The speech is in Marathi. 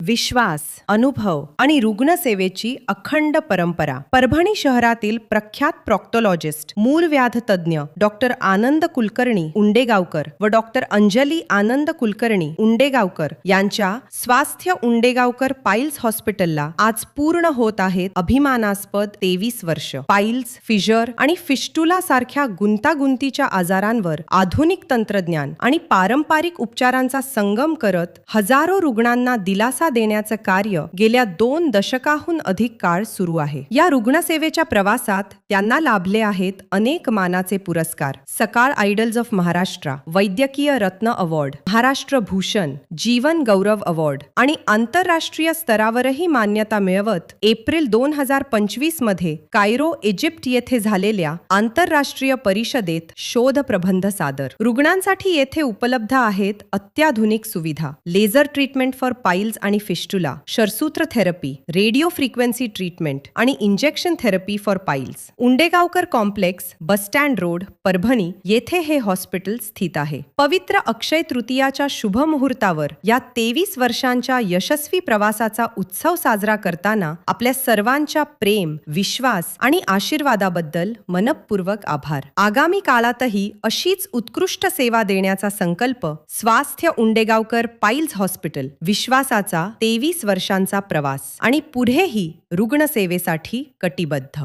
विश्वास, अनुभव आणि रुग्णसेवेची अखंड परंपरा. परभणी शहरातील प्रख्यात प्रॉक्टोलॉजिस्ट, मूलव्याध तज्ज्ञ डॉक्टर आनंद कुलकर्णी उंडेगावकर व डॉक्टर अंजली आनंद कुलकर्णी उंडेगावकर यांच्या स्वास्थ्य उंडेगावकर पाईल्स हॉस्पिटलला आज पूर्ण होत आहेत अभिमानास्पद 23 वर्ष. पाईल्स, फिशर आणि फिस्टुला सारख्या गुंतागुंतीच्या आजारांवर आधुनिक तंत्रज्ञान आणि पारंपरिक उपचारांचा संगम करत हजारो रुग्णांना दिलासा देण्याचं कार्य गेल्या 2 दशकाहून अधिक काळ सुरू आहे. या रुग्णसेवेच्या प्रवासात त्यांना लाभले आहेत अनेक मानाचे पुरस्कार. सकाळ आयडल्स ऑफ महाराष्ट्र, वैद्यकीय रत्न अवॉर्ड, महाराष्ट्र भूषण, जीवन गौरव अवॉर्ड आणि आंतरराष्ट्रीय स्तरावरही मान्यता मिळवत एप्रिल 2025 मध्ये कायरो, इजिप्त येथे झालेल्या आंतरराष्ट्रीय परिषदेत शोध प्रबंध सादर. रुग्णांसाठी येथे उपलब्ध आहेत अत्याधुनिक सुविधा, लेझर ट्रीटमेंट फॉर पाईल्स आणि फिस्टुला, शरसूत्र थेरपी, रेडिओ फ्रिक्वेन्सी ट्रीटमेंट आणि injection therapy for piles. Undegaonkar complex, bus stand road, Parbhani येथे हे हॉस्पिटल स्थित आहे. पवित्र अक्षय तृतीयाच्या शुभ मुहूर्तावर या 23 वर्षांच्या यशस्वी प्रवासाचा उत्सव साजरा करताना आपल्या सर्वांच्या प्रेम, विश्वास आणि आशीर्वादाबद्दल मनपूर्वक आभार. आगामी काळातही अशीच उत्कृष्ट सेवा देण्याचा संकल्प. स्वास्थ्य उंडेगावकर पाईल्स हॉस्पिटल. विश्वासाचा 23 वर्षांचा प्रवास आणि पुढेही रुग्णसेवेसाठी कटिबद्ध.